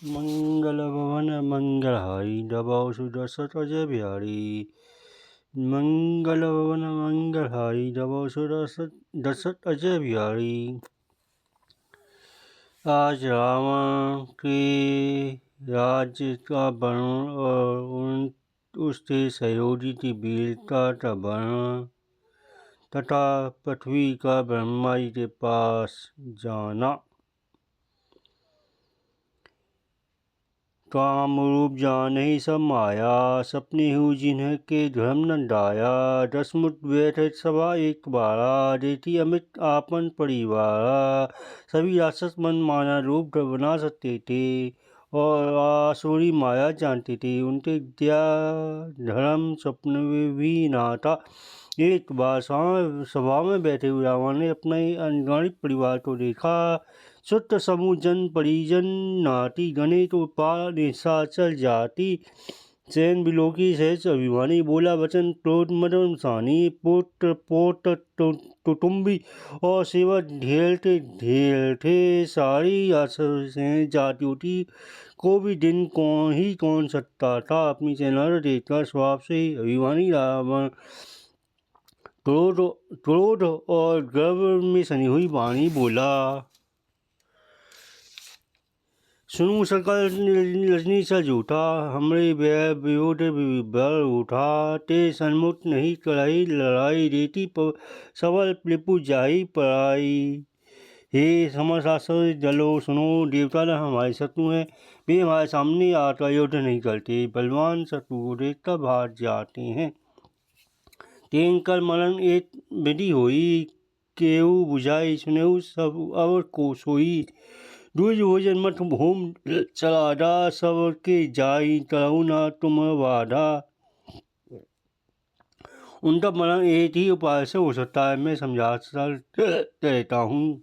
मंगल भवन मंगलहारी दबाओ सुदर्शत अजय बिहारी। मंगल भवन मंगलहारी दबाओ सुदर्शत अजय बिहारी। आज रावण के राज्य का वर्णन और उसके सहयोगी की वीरता का वर्णन तथा पृथ्वी का ब्रह्मा जी के पास जाना। कामरूप जानहि सब माया, सपने हूँ जिन्हें के धर्म न डाया। दसमुख बैठे सभा एक बारा, देती अमित आपन परिवारा। सभी राक्षस मन माना रूप बना सकते थे और आसुरी माया जानते थे। उनके विद्या धर्म स्वप्न में भी ना था। एक बार सभा में बैठे हुए रावण ने अपने अनगिनत परिवार को देखा। सुत समूह जन परिजन नाती गणे तो पार निशाचर जाति। सैन बिलोकी सहज अभिमानी, बोला वचन क्रोध मदन सानी। पुत्र पोत कुटुम्बी और सेवा ढेलते सारी जातियों की को भी दिन कौन सकता था। अपनी सेना को देखकर स्वभाव से ही अभिमानी रावण क्रोध और गर्व में सनी हुई वाणी बोला। सुनु सकल रजनी सा झूठा, हमरे विरोध बल उठा। ते सन्मुख नहीं कराई लड़ाई, रेती सबल रिपु जाही पराई। हे समशास्त्र जलो सुनो, देवता न हमारे शत्रु हैं। वे हमारे सामने आकर युद्ध नहीं करते, बलवान शत्रु को देखकर भाग जाते हैं। तेन कर मरण एक विधि होई, केहू बुझाई सुनेहु सब अवर को सोई। दूज भोजन मत भूम चलादा, सबके जाई करऊ ना तुम वादा। उनका मरण एक ही उपाय से हो सकता है, मैं समझाता रहता हूँ।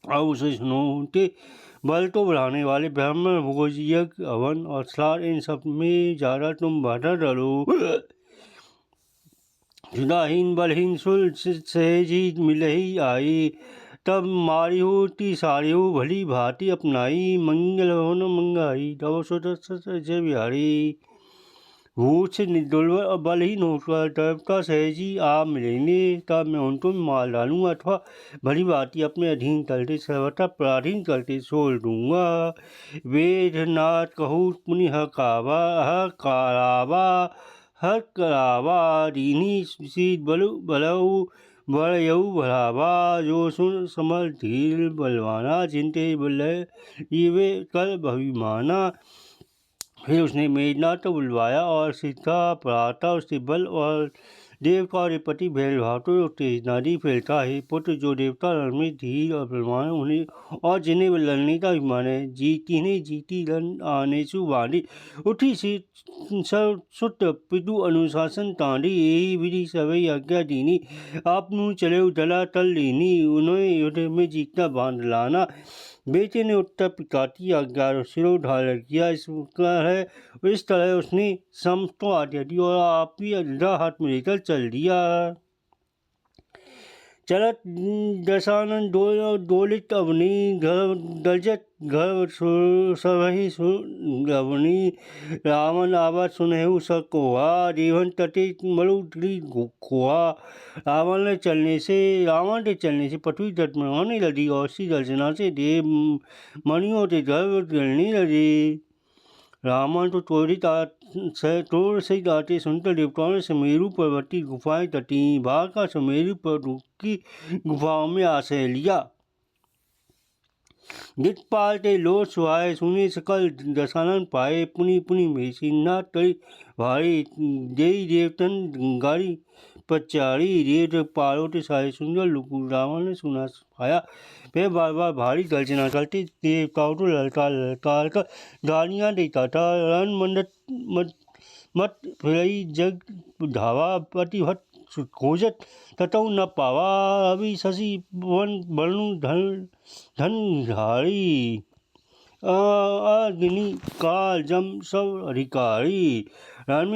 अब उसे सुनो। उनके बल तो बढ़ाने वाले ब्राह्मण भोज यज्ञ हवन और श्राद्ध, इन सब में ज्यादा तुम बाधा डरो। जुदाहीन बलहीन सुल सहजी मिलही आई, तब मारी होती सारी हो भली भांति अपनाई। मंगल भवन मंगाई तब सुदर्शत अजय बिहारी। भूत से दुर्बल और बलहीन होकर देवता सहजी आप मिलेंगे, तब मैं उनको मार डालूंगा अथवा भली भांति अपने अधीन करके सर्वथा पराधीन करके छोड़ दूंगा। वेदनाथ कहूँ पुनि हर करावा, दीनी सी बलऊ बड़यऊ बढ़ावा। जो सुन समर धीर बलवाना, जिनते बल ये कर भविमाना। फिर उसने मेघनाथ को बुलवाया और सीता पढ़ाता उसके बल और देवता और पति भेद भाव तो तेजनादी फैलता है। पुत्र जो देवता रण में धीर और बलवान उन्हें और जिन्हें लड़ने का अभिमान है, जीती रण आने सु बांधी। उठी सी सुत पितु अनुशासन तांडी, यही विधि सभी आज्ञा दीनी। आप नू चले उदला तल लीनी, उन्हें युद्ध में जीतना बांध लाना। बेटे ने उत्तर पिता की आज्ञा सिरो ढाल किया। इस तरह उसने समतो आज्ञा दी और आप भी अड्डा हाथ में लेकर चल दिया। चलत दशानन डोलित अवनी, दलजत घर सबहि अवनी। रावण आवाज सुनहु सब कोहा, देवन तटे मरु खोहा। रावण के चलने से पृथ्वी डगमगाने लगी और उसकी गर्जना से देव मणियों के गर्भ जलने लगे। रावण तो क्रोध से आते सुनकर देवताओं ने सुमेरु पर्वत की गुफाएं तटी। भाग का सुमेरु पर्वत की गुफाओं में आश्रय लिया। दिक्पाल ते लोट सुहाए, सुने सकल दशानन पाए। पुनि पुनि मेसिना तरी भारी, देई देवतन गाड़ी पचारी। देव पारो ते सारे सुंदर लुकु रावण ने सुना पाया। वे बार बार भारी गर्जना करते देवताओं को ललकार कर गालियां देता था। रण मत फिरई जग धावा, प्रतिभट खोजत ततौ न पावा। अभी शशि वन वर्णु धनधारी, अग्नि काल जम सब अधिकारी। रण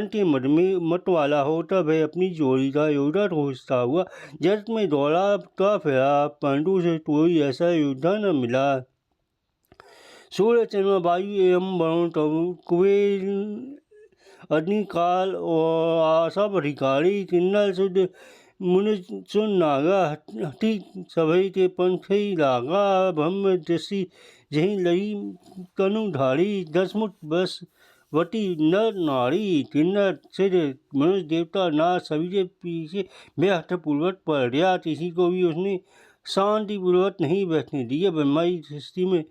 के मद में मत वाला होता वह अपनी जोड़ी का योद्धा खोजता हुआ जगत में दौड़ा फिरा, परंतु उसे कोई ऐसा योद्धा न मिला। सूर्य चंद्रमा वायु एवं वरुण कुबेर अग्नि काल और सब अधिकारी किन्नर शुद्ध मुनि सुन नागा हठी सभई ते पंखई लागा ब्रह्म जसी जही लई कनुधारी 10 मुठ बस वटी नर नारी किन्नर सिर मनुष्य देवता नाथ सभी के पीछे बेहद पूर्वक पड़ गया। किसी को भी उसने शांति पूर्वक नहीं बैठने दिया। ब्रह्मा की सृष्टि में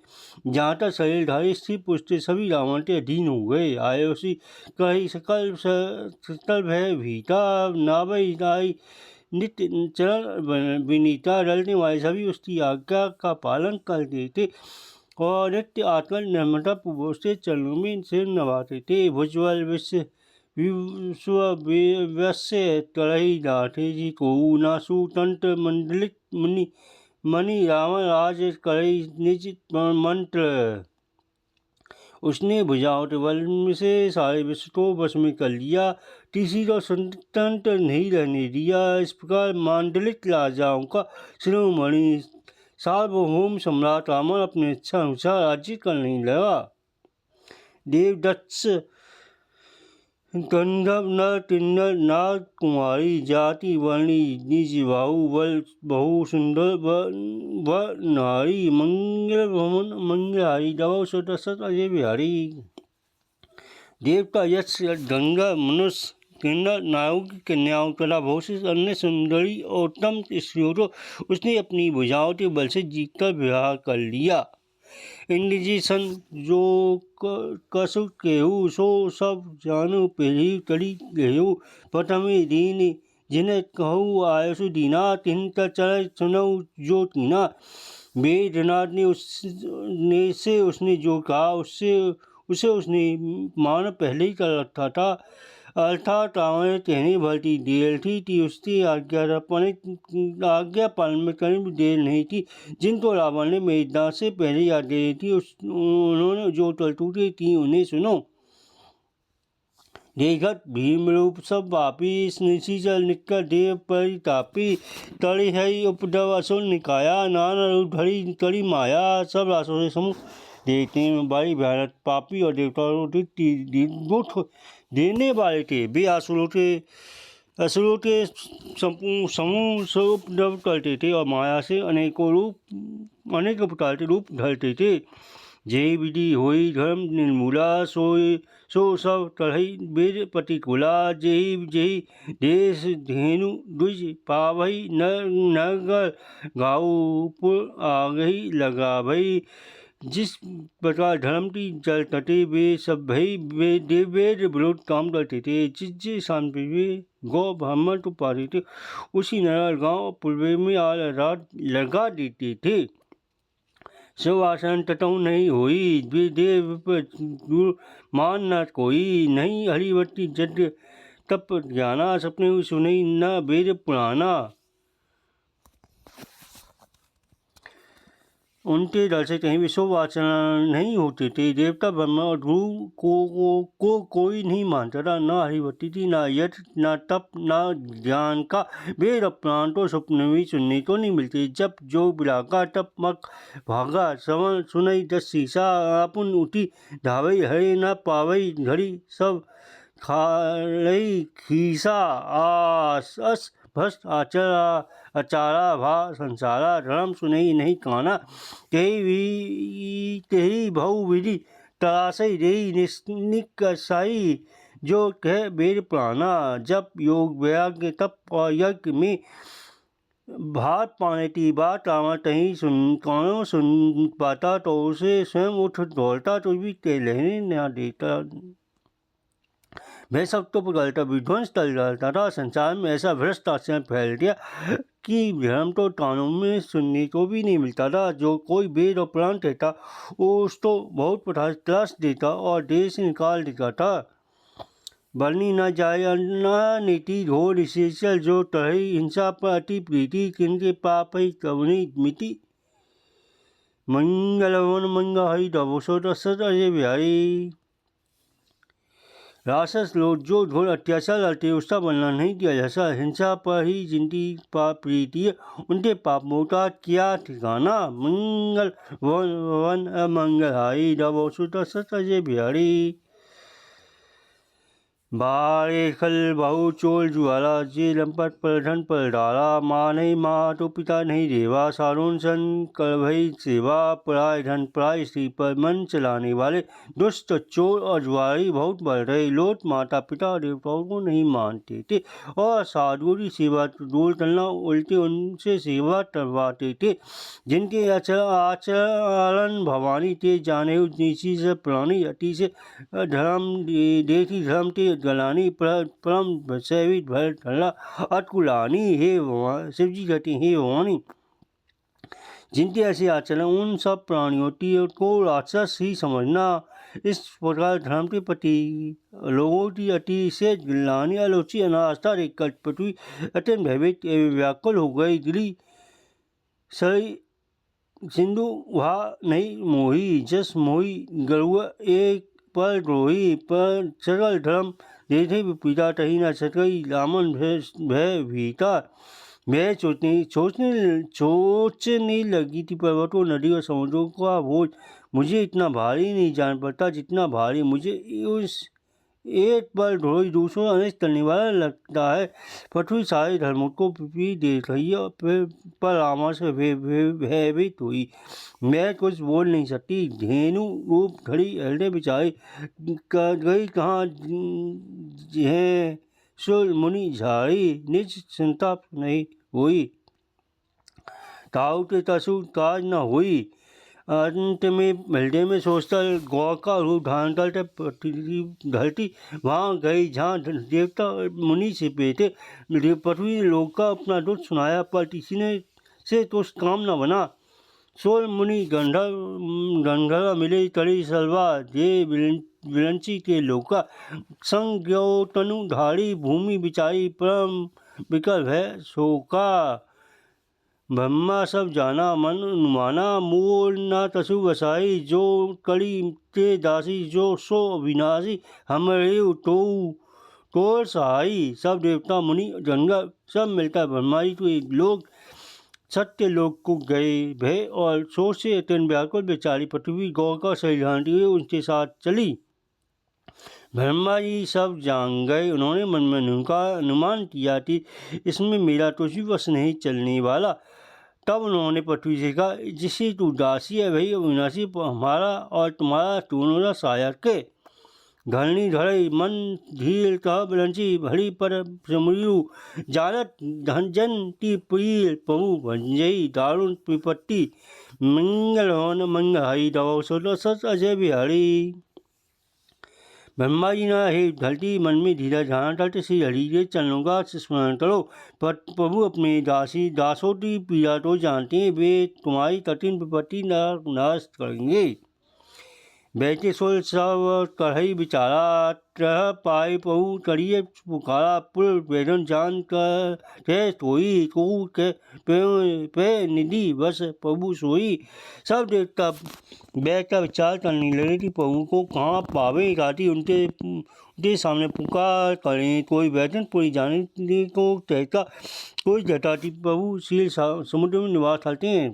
जहाँ तक शरीरधारी स्त्री पुष्ट सभी रावण के अधीन हो गए। आये उसी कही सकल भय भीता नावई नाई नित्य चरण विनीता डलने वाले सभी उसकी आज्ञा का पालन करते थे और नित्य आत्मन निर्मता पूर्वक से चरणों में सिर नवाते थे। भुजबल विश्वस्य तरही दाथे जी को नासु तंत्र मंडलित मुनि मणि रावण राज करई निज मंत्र। उसने भुजाओं के बल से सारे विश्व को वश में कर लिया, किसी को स्वतंत्र नहीं रहने दिया। इस प्रकार मांडलिक राजाओं का शिरोमणि सार्वभौम सम्राट रावण अपने इच्छा अनुसार राज्य करने लगा। देवदत्त गंधर्व नर किन्नर नाग कुमारी जाति वर्णी निज बाहु बल बहु सुंदर व नारी मंगल भवन मंगलहारी दबो सत अजय बिहारी। देवता यक्ष गंगा मनुष्य किन्नर नाग की कन्याओं तथा बहुत सी अन्य सुंदरी और उत्तम स्त्रियों को उसने अपनी भुजाओं के बल से जीतकर विवाह कर लिया। इंद्रजीसन जो कसु केहू सो सब जानु पहली तड़ी गहु प्रथमे दीन जिन्हें कहू आयसु दीना तिन चर सुनऊ जो कीना। वेदनाथ ने उसने जो कहा उसे उसने मान पहले ही कर रखा था। अर्थात रावण कहने भरती देर थी उसकी आज्ञा पालन में कहीं भी देर नहीं थी। जिनको रावण ने मेघनाथ से पहले आज्ञा दी थी उन्होंने जो टलटूटे थी उन्हें सुनो। देखत भीम रूप सब पापी निशीचल निकट देव परितापी तड़ी है उपद्रव असुर निकाया नाना रूप धरी करी माया। सब रासों से समूह देखने में बड़ी भयानक पापी और देवताओं को देने वाले थे। वे असुरों के समूह से उपद्रव करते थे और माया से अनेक प्रकार के रूप धरते थे। जय विधि होई धर्म निर्मूला सो सब तरही वेद प्रतिकूला। जय देश धेनु द्विज पावही नगर गाऊ पुर आगही लगा भई। जिस प्रकार धर्म की जल तटे वे सब भई वेद विरोध काम करते थे। जिस स्थान पे वे गौ ब्राह्मण को पाते थे उसी नगर गांव पूर्वे में रात लगा देते थे। शिवासन तटऊ नहीं हुई देव दूर मान न कोई। नहीं हरिवती जड तप ज्ञाना सपने सुनई न वेद पुराना। उनके दल से कहीं भी शुभ आचरण नहीं होते थे। देवता ब्रह्मा और ध्रुव को कोई नहीं मानता था। न हरिवती थी न यज्ञ न तप न ज्ञान का वेद पुराण तो स्वप्न में सुनने को नहीं मिलते। जब जो बिलाका तप मक भागा श्रवण सुनई 10 शीशा अपन उठी धावई हरे न पावई घड़ी सब खाई खीसा आस अस भ्रष्ट अचारा भा संसारा धर्म सुनई नहीं काना। तेही बहु विधि तरासई देही निकसाई जो कह वेद पुराना। जब योग वैराग्य तप और यज्ञ में भात पाने की बात रावण कहीं सुन पाता तो उसे स्वयं उठ दौड़ता तो भी कहने न देता। वह सब तो पकड़ता विध्वंस कर डालता था। संसार में ऐसा भ्रष्ट आचरण फैल गया कि धर्म तो कानून में सुनने को भी नहीं मिलता था। जो कोई वेद और पुराण कहता उसको बहुत तलाश देता और देश से निकाल देता था। बरनी न जाय न नीति घोर विशेषल जो तरही हिंसा पर अति प्रीति किनके पाप ही कवनी मिति। मंगल भवन मंगल हरि दबो सत अजय बिहारी। राक्षस लोग जो घोर अत्याचार करते उसका वर्णन नहीं किया जा सकता। हिंसा पर ही जिनकी प्रीति है उनके पापों का क्या ठिकाना। मंगल वन अमंगल दबो सुत सतजे बिहारी। बारे खल बहु चोर जुआला जे लंपट पर धन पर डाला। माँ नहीं माँ तो पिता नहीं देवा सारोन सन कर भई सेवा। पराय धन पराय स्त्री पर मन चलाने वाले दुष्ट चोर और जुआरी बहुत बढ़ रहे। लोट माता पिता देवताओं को नहीं मानते थे और साधुओं की सेवा दूर करना उल्टे उनसे सेवा करवाते थे। जिनके आचरण भवानी थे जाने नीची से प्राणी अति से धर्म देती धर्म ते गलानी परम सैवित भर ठल्ला अटकुलानी। हे शिव जी कहते हे भवानी जिनके ऐसे आचरण उन सब प्राणियों को राक्षस ही समझना। इस प्रकार धर्म के प्रति लोगों की अति से गिलानी आलोची अनास्था देखकर पृथ्वी अत्यंत भयभीत व्याकुल हो गई। गिरी सही सिंधु वहा नहीं मोही जस मोही गरुआ एक पर द्रोही पर सकल धर्म देखे विपीता तही न सकई रामन भय भीता। मैं सोचने लगी थी पर्वतों नदी और समुद्रों का बोझ मुझे इतना भारी नहीं जान पड़ता जितना भारी मुझे उस एक पर ढोई दूसरों अनिष्ट करने वाला लगता है। पृथ्वी सारे धर्मों को भी देख रही है पर रामा से भयभीत हुई। मैं कुछ बोल नहीं सकती। धेनु रूप धड़ी हृदय बिचारी गई कहाँ है सुर मुनि झाड़ी। निज चिंता नहीं हुई ताऊ के तसु काज न हुई। अंत में हृदय में सोचता गौ का रूप धारण कर धरती वहाँ गई जहाँ देवता मुनि छिपे थे। पृथ्वी लोग का अपना दुख सुनाया पर किसी ने से तो काम न बना। सोल मुनि गंधर्व मिले तड़ी सलवा जे विरंची के लोका संग तनु धारी भूमि बिचारी परम विकल है शोका। ब्रह्मा सब जाना मन अनुमाना मूल न तसु वसाई जो कड़ी ते दासी जो सो विनाशी हमरे तो तोर सहाई। सब देवता मुनि गंगा सब मिलकर ब्रह्मा जी तो एक लोग सत्य लोग को गए। भय और शोक से अत्यंत व्याकुल बेचारी पृथ्वी गौ का शरीर धारण हुए उनके साथ चली। ब्रह्मा जी सब जान गए। उन्होंने मन में उनका अनुमान किया कि इसमें मेरा तो वश नहीं चलने वाला। तब उन्होंने पृथ्वी से कहा जिसे तू दासी है वही अविनाशी हमारा और तुम्हारा दोनों सहायक के। घरनी धड़ई मन धीर कह बिलंची भरी पर समयु जानत धनजन ती पील पहु भंजई दारुण विपत्ति। मंगल भवन मंगल हरि दवा सोलो सच अजय बिहारी। ब्रह्मा जी ने हे धरती मन में धीरज धारण करते श्री हरि के चरणों का स्मरण करो। प्रभु अपने दासों की पीड़ा तो जानते हैं वे तुम्हारी कठिन विपत्ति नाश करेंगे। बैठे सोल सब कढ़ई बिचारा ट्रह पाए पहु करिए पुकारा। पुल वेदन जान कर सोई को पे निधि बस प्रभु सोई। सब देवता बैठकर विचार करने लगे कि प्रभु को कहाँ पावे राती उनके सामने पुकार करें। कोई वैदनपुरी जाने को कहता कोई जटाती प्रभु शील समुद्र में निवास करते हैं।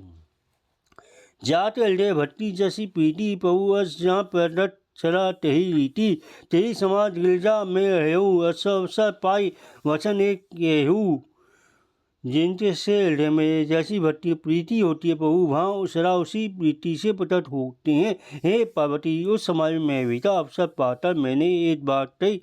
जाते हृदय भट्टी जैसी पीटी प्रभु अस जहाँ प्रदत्त चला तही रीति। तेही समाज गिरजा में रहू अवसर पाई वचन एक येहू। जिनके से हृदय में जैसी भट्टी प्रीति होती है प्रभु वहाँ सदा उसी प्रीति से प्रकट होते हैं। हे पार्वती उस समाज में भी था अवसर पाकर मैंने एक बात कही।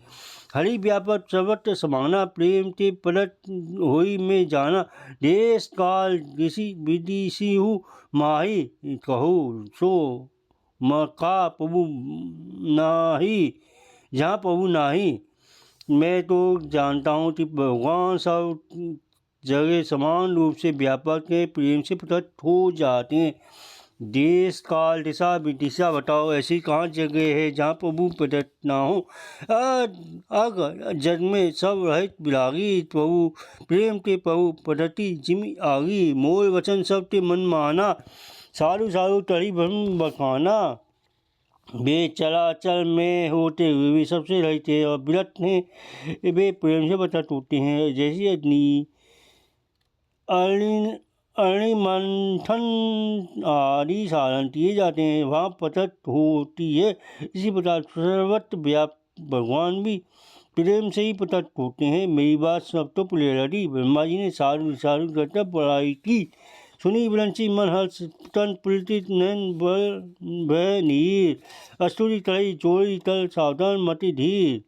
हरि व्यापक सर्वत्र समाना प्रेम ते प्रदत होई में जाना। देश काल ऋषि विदिशी हूँ माही कहूँ सो मका प्रभु नाही जहाँ प्रभु नाही। मैं तो जानता हूँ कि भगवान सब जगह समान रूप से व्यापक के प्रेम से प्रकट हो जाते हैं। देश काल दिशा विदिशा बताओ ऐसी कहाँ जगह है जहाँ प्रभु प्रकट ना हो। अग जग में सब रहित विरागी प्रभु प्रेम के प्रभु पद्धति जिमी आगी। मोल वचन सब के मन माना साधु साधु तड़ी ब्रह्म बखाना। वे चलाचल में होते हुए भी सबसे रहते और विरत हैं। वे प्रेम से व्रत टूटते हैं। जैसी अरणि मंथन आदि साधन किए जाते हैं, वहाँ पतत होती है। इसी प्रकार सर्वत्र व्याप्त भगवान भी प्रेम से ही पतत होते हैं। मेरी बात सब तो पुलेरी। ब्रह्मा जी ने साधु साधु करता पढ़ाई की, सुनी विलंसी मन हर्ष तन पुलकित नैन भय नीर, अस्तुरी तलई चोरी तल सावधान मति धीर।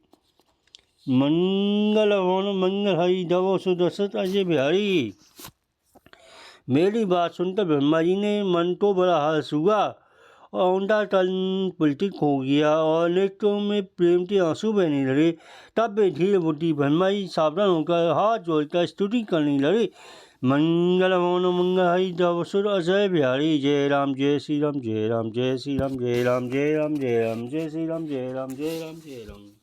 मंगल भवन मंगल हरि दवो सुदशरथ अजय बिहारी। मेरी बात सुनकर ब्रह्मा जी ने मन तो बड़ा हर्ष हुआ और उनका तन पुलकित हो गया और नेत्रों में प्रेम के आंसू बहने लगे। तब वे धीरे बुद्धि ब्रह्मा जी सावधान होकर हाथ जोड़कर स्तुति करने लगे। मंगल भवन मंगल हरि दवसुर अजय बिहारी। जय राम जय श्री राम जय राम जय श्री राम जय राम जय राम जय राम जय श्री राम जय राम जय राम जय राम।